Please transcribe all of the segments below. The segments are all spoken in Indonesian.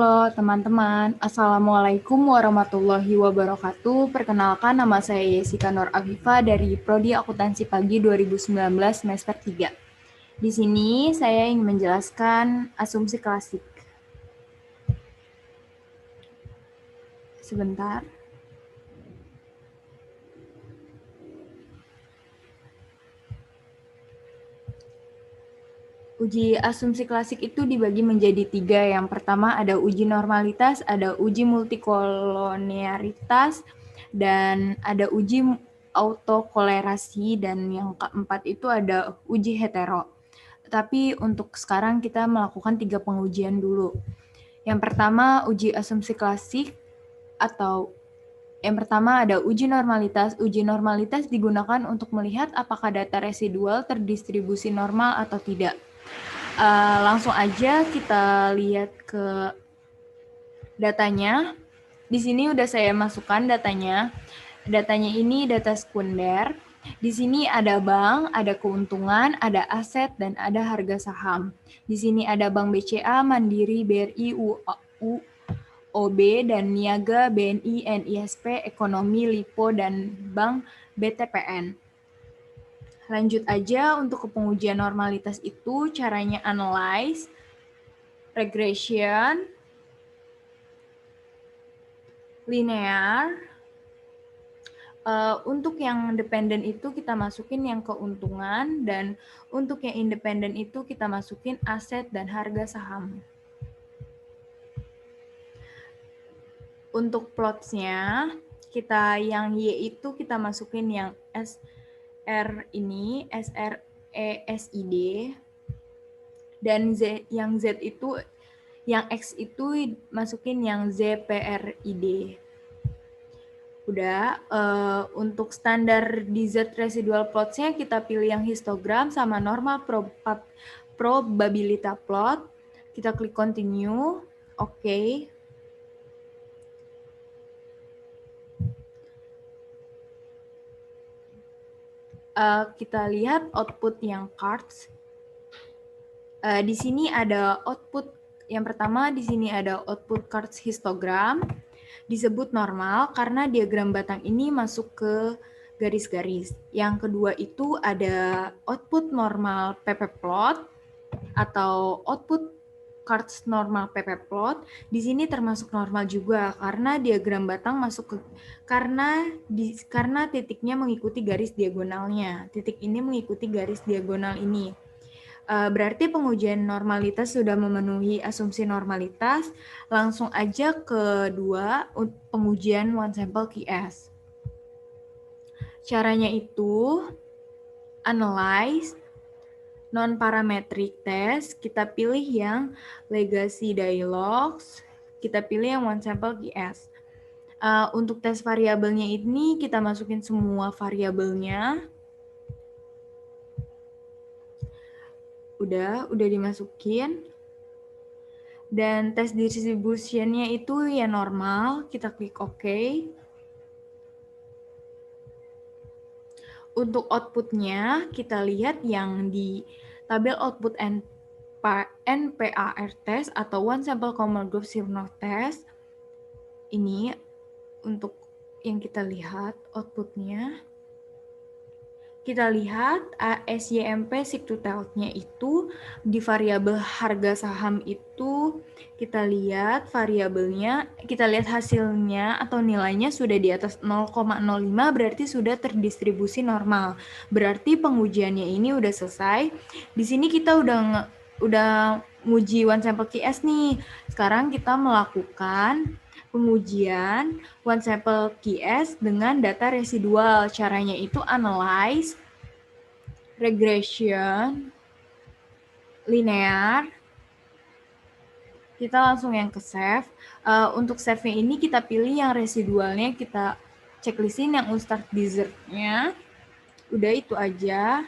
Halo teman-teman, Assalamualaikum warahmatullahi wabarakatuh. Perkenalkan, nama saya Yesika Nur Afifa dari Prodi Akuntansi Pagi 2019 semester 3. Di sini saya ingin menjelaskan asumsi klasik. Sebentar. Uji asumsi klasik itu dibagi menjadi 3. Yang pertama ada uji normalitas, ada uji multikolonialitas, dan ada uji autokolerasi, dan yang keempat itu ada uji hetero. Tapi untuk sekarang kita melakukan 3 pengujian dulu. Yang pertama uji asumsi klasik atau yang pertama ada uji normalitas. Uji normalitas digunakan untuk melihat apakah data residual terdistribusi normal atau tidak. Langsung aja kita lihat ke datanya. Di sini udah saya masukkan datanya. Datanya ini data sekunder. Di sini ada bank, ada keuntungan, ada aset, dan ada harga saham. Di sini ada Bank BCA, Mandiri, BRI, UOB, dan Niaga, BNI, NISP, Ekonomi, Lipo, dan Bank BTPN. Lanjut aja untuk ke pengujian normalitas itu, caranya analyze, regression, linear. Untuk yang dependen itu kita masukin yang keuntungan, dan untuk yang independen itu kita masukin aset dan harga saham. Untuk plots-nya, kita yang Y itu kita masukin yang SR ini, SRESID, dan yang Z itu, yang X itu masukin yang ZPRID. Udah, untuk standar DZ residual plots-nya kita pilih yang histogram sama normal probability plot. Kita klik continue, oke. Kita lihat output yang cards. Di sini ada output yang pertama, di sini ada output cards histogram. Disebut normal karena diagram batang ini masuk ke garis-garis. Yang kedua itu ada output normal ppplot atau output cards normal ppplot. Di sini termasuk normal juga karena diagram batang masuk ke karena titiknya mengikuti garis diagonalnya. Titik ini mengikuti garis diagonal ini. Berarti pengujian normalitas sudah memenuhi asumsi normalitas. Langsung aja ke 2, pengujian one sample QS. Caranya itu analyze, non-parametric test, kita pilih yang legacy dialogues, kita pilih yang one sample QS. Untuk tes variabelnya ini kita masukin semua variabelnya. Udah dimasukin. Dan tes distribution-nya itu ya normal, kita klik OK. Untuk output-nya, kita lihat yang di tabel output NPAR test atau One Sample Common Group Similar Test. Ini untuk yang kita lihat output-nya. Kita lihat SYMP Siktuteltnya itu di variabel harga saham itu kita lihat variabelnya, kita lihat hasilnya atau nilainya sudah di atas 0,05 berarti sudah terdistribusi normal. Berarti pengujiannya ini udah selesai. Di sini kita udah nguji one sample QS nih. Sekarang kita melakukan pengujian one sample QS dengan data residual. Caranya itu analyze, regression, linear. Kita langsung yang ke save. Untuk save-nya ini kita pilih yang residualnya, kita checklistin yang unstart dessert-nya. Udah itu aja.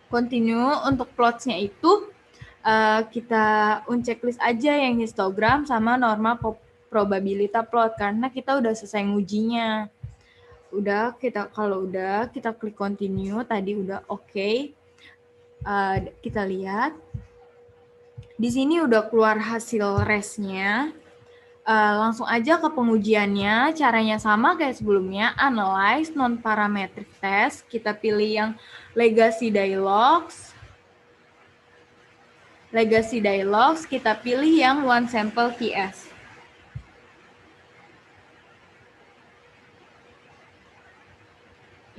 Continue. Untuk plots-nya itu kita unchecklist aja yang histogram sama normal probability plot karena kita udah selesai ngujinya. Udah, kalau udah kita klik continue, tadi udah oke. Kita lihat Di sini udah keluar hasil resnya. Langsung aja ke pengujiannya. Caranya sama kayak sebelumnya, analyze non-parametric test. Kita pilih yang legacy dialogues. Legacy dialogues, kita pilih yang one sample TS.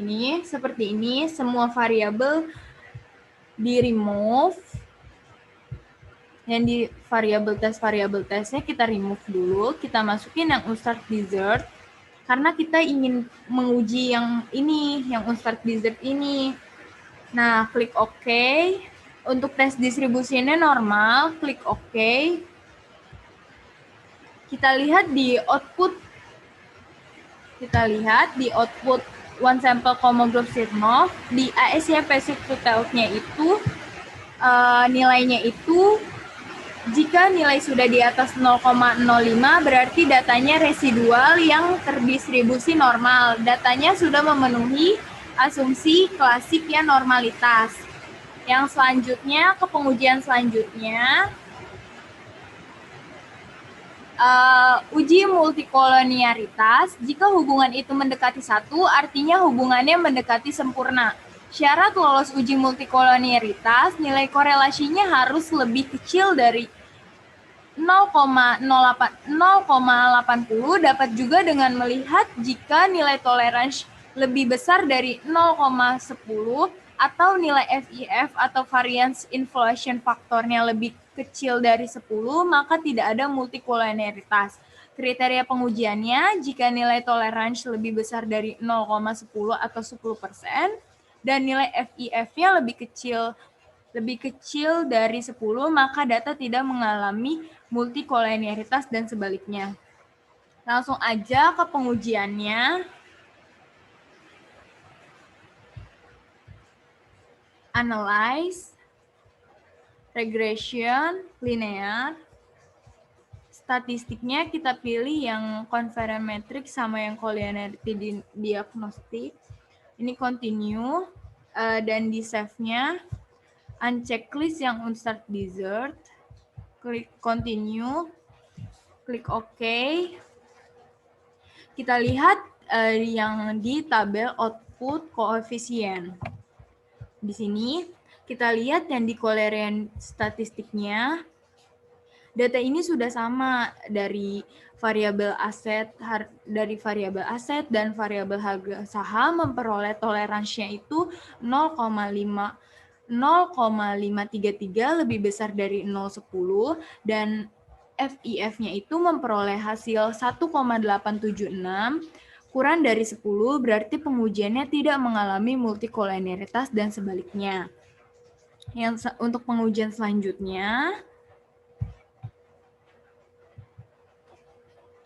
Ini seperti ini, semua variabel di remove. Yang di variabel tesnya kita remove dulu, kita masukin yang unstart dessert karena kita ingin menguji yang ini, yang unstart dessert ini. Nah, klik OK. Untuk tes distribusinya normal, klik OK. Kita lihat di output one sample Kolmogorov Smirnov di ASY basic tutelnya itu nilainya itu jika nilai sudah di atas 0,05 berarti datanya residual yang terdistribusi normal. Datanya sudah memenuhi asumsi klasik ya normalitas. Yang selanjutnya ke pengujian selanjutnya uji multikolonialitas. Jika hubungan itu mendekati 1, artinya hubungannya mendekati sempurna. Syarat lolos uji multikolonialitas, nilai korelasinya harus lebih kecil dari 0,80. Dapat juga dengan melihat jika nilai toleransi lebih besar dari 0,10 atau nilai FIF atau variance inflation faktornya lebih kecil dari 10, maka tidak ada multikolonialitas. Kriteria pengujiannya, jika nilai toleransi lebih besar dari 0,10 atau 10%, dan nilai FIF-nya lebih kecil dari 10, maka data tidak mengalami multikolonialitas dan sebaliknya. Langsung aja ke pengujiannya. Analyze, regression, linear. Statistiknya kita pilih yang covariance matrix sama yang collinearity diagnostic. Ini continue, dan di save-nya uncheck list yang unstart dessert, klik continue, klik OK. Kita lihat yang di tabel output koefisien. Di sini kita lihat yang di covariance statistiknya. Data ini sudah sama dari variabel aset dan variabel harga saham memperoleh toleransinya itu 0,533 lebih besar dari 0,10 dan FIF-nya itu memperoleh hasil 1,876 kurang dari 10 berarti pengujiannya tidak mengalami multikolonialitas dan sebaliknya. Yang untuk pengujian selanjutnya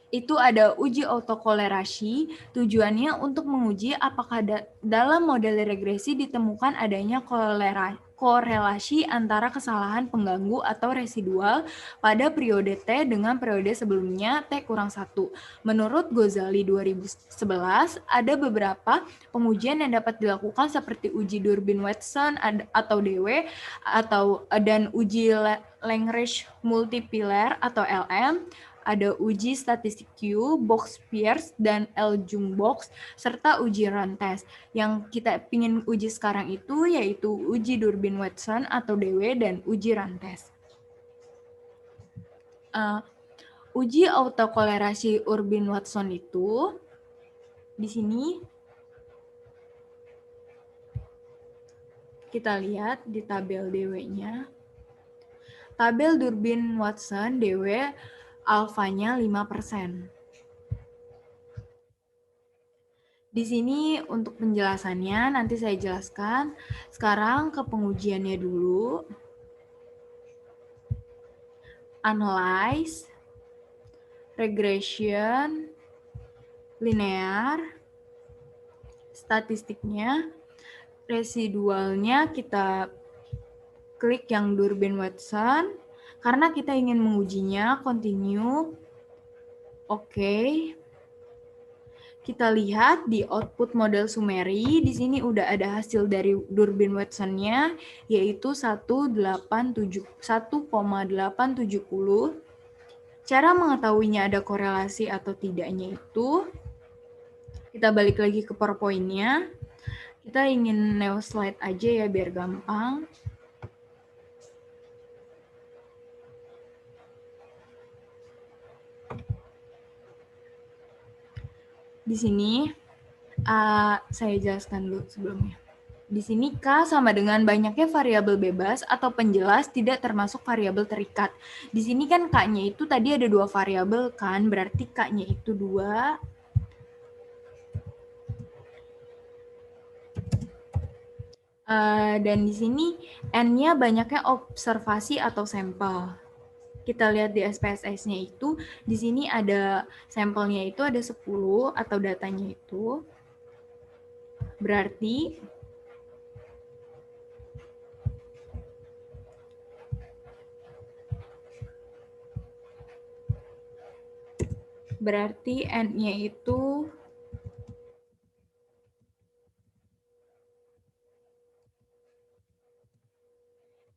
itu ada uji autokolerasi, tujuannya untuk menguji apakah dalam model regresi ditemukan adanya korelasi antara kesalahan pengganggu atau residual pada periode T dengan periode sebelumnya T-1. Menurut Ghazali 2011, ada beberapa pengujian yang dapat dilakukan seperti uji Durbin-Watson atau DW dan uji Lagrange multiplier atau LM, ada uji statistik Q, box Pierce, dan L-Jung box, serta uji run test. Yang kita ingin uji sekarang itu yaitu uji Durbin-Watson atau DW dan uji run test. Uji autokolerasi Durbin-Watson itu di sini kita lihat di tabel DW-nya. Tabel Durbin-Watson DW alfanya 5%. Di sini untuk penjelasannya nanti saya jelaskan. Sekarang ke pengujiannya dulu. Analyze, regression, linear, statistiknya, residualnya kita klik yang Durbin-Watson. Karena kita ingin mengujinya, continue, OK. Kita lihat di output model Sumeri, di sini udah ada hasil dari Durbin Watson-nya, yaitu 1,870. Cara mengetahuinya ada korelasi atau tidaknya itu, kita balik lagi ke PowerPoint-nya. Kita ingin neo slide aja ya biar gampang. Di sini saya jelaskan dulu sebelumnya. Di sini K sama dengan banyaknya variabel bebas atau penjelas tidak termasuk variabel terikat. Di sini kan K-nya itu tadi ada 2 variabel kan, berarti K-nya itu 2. Dan di sini N-nya banyaknya observasi atau sampel. Kita lihat di SPSS-nya itu, di sini ada sampelnya itu ada 10 atau datanya itu. Berarti N-nya itu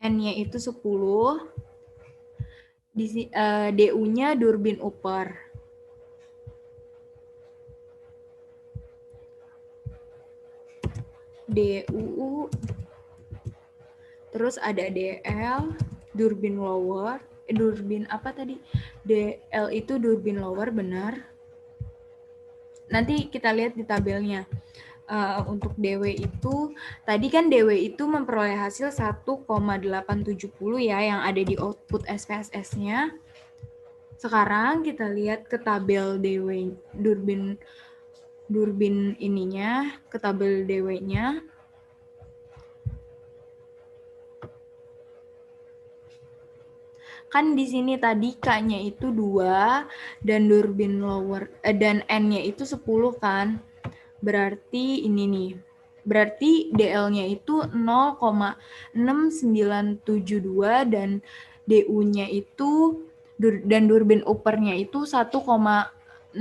N-nya itu 10. DU-nya Durbin Upper. DU, terus ada DL, Durbin Lower, Durbin apa tadi? DL itu Durbin Lower, benar. Nanti kita lihat di tabelnya. Untuk DW itu, tadi kan DW itu memperoleh hasil 1,870 ya, yang ada di output SPSS-nya. Sekarang kita lihat ke tabel DW Durbin ininya, ke tabel DW-nya. Kan di sini tadi K-nya itu 2 dan Durbin lower dan N-nya itu 10 kan. Berarti ini nih. Berarti DL-nya itu 0,6972 dan DU-nya itu dan Durbin upper-nya itu 1,6413.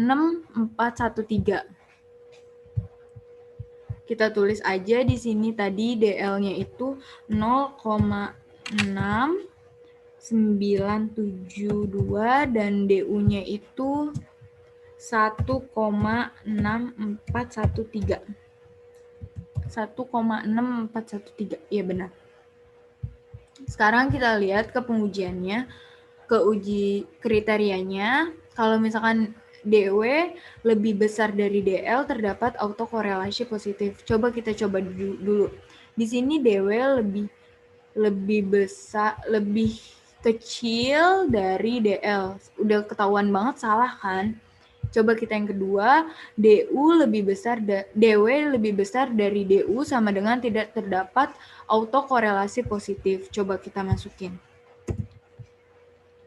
Kita tulis aja di sini tadi DL-nya itu 0,6972 dan DU-nya itu 1,6413. 1,6413. Iya benar. Sekarang kita lihat ke pengujiannya, ke uji kriterianya. Kalau misalkan DW lebih besar dari DL, terdapat autokorelasi positif. Coba kita coba dulu. Di sini DW lebih besar, lebih kecil dari DL. Udah ketahuan banget salah kan? Coba kita yang kedua, DW lebih besar dari DU sama dengan tidak terdapat autokorelasi positif. Coba kita masukin.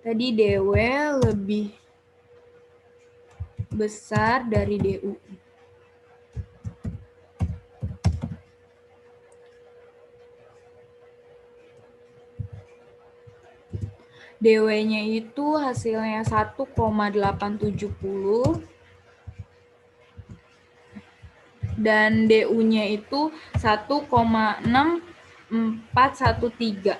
Tadi DW lebih besar dari DU. DW-nya itu hasilnya 1,870 dan DU-nya itu 1,6413.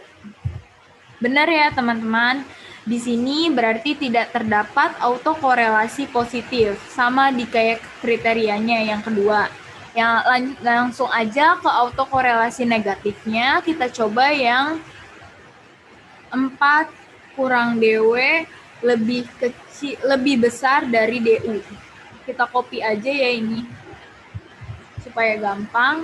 Benar ya teman-teman? Di sini berarti tidak terdapat autokorelasi positif, sama di kayak kriterianya yang kedua. Yang langsung aja ke autokorelasi negatifnya, kita coba yang 4 kurang DW lebih besar dari DU. Kita copy aja ya ini supaya gampang.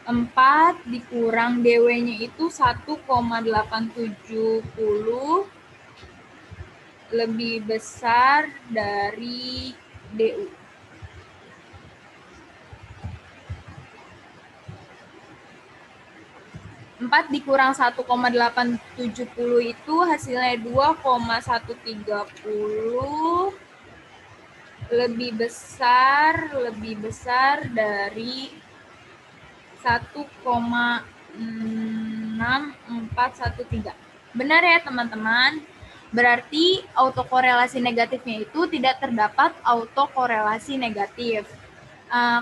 Empat dikurang DW-nya itu 1,870 lebih besar dari DU. Empat dikurang 1,870 itu hasilnya 2,130 lebih besar dari 1,6413. Benar ya teman-teman? Berarti autokorelasi negatifnya itu tidak terdapat autokorelasi negatif.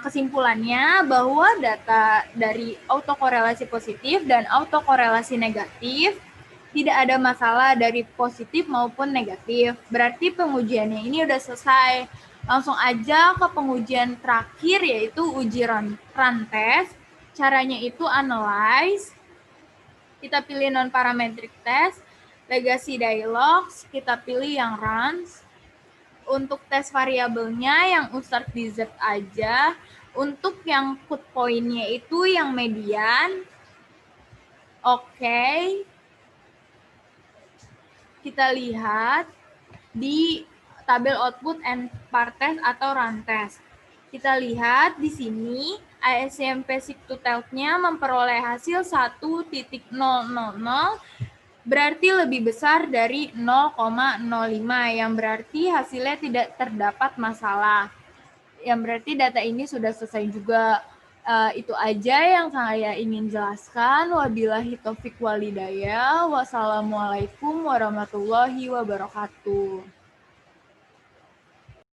Kesimpulannya bahwa data dari autokorelasi positif dan autokorelasi negatif tidak ada masalah dari positif maupun negatif. Berarti pengujiannya ini udah selesai. Langsung aja ke pengujian terakhir yaitu uji run test. Caranya itu analyze, kita pilih non-parametric test, legacy dialogs, kita pilih yang runs. Untuk tes variabelnya yang start di Z aja. Untuk yang put point-nya itu yang median. Oke. Kita lihat di tabel output and part test atau run test. Kita lihat di sini ISMP SIG2TELT-nya memperoleh hasil 1.000, berarti lebih besar dari 0,05, yang berarti hasilnya tidak terdapat masalah. Yang berarti data ini sudah selesai juga. Itu aja yang saya ingin jelaskan. Wabillahi taufik walhidayah. Wassalamualaikum warahmatullahi wabarakatuh.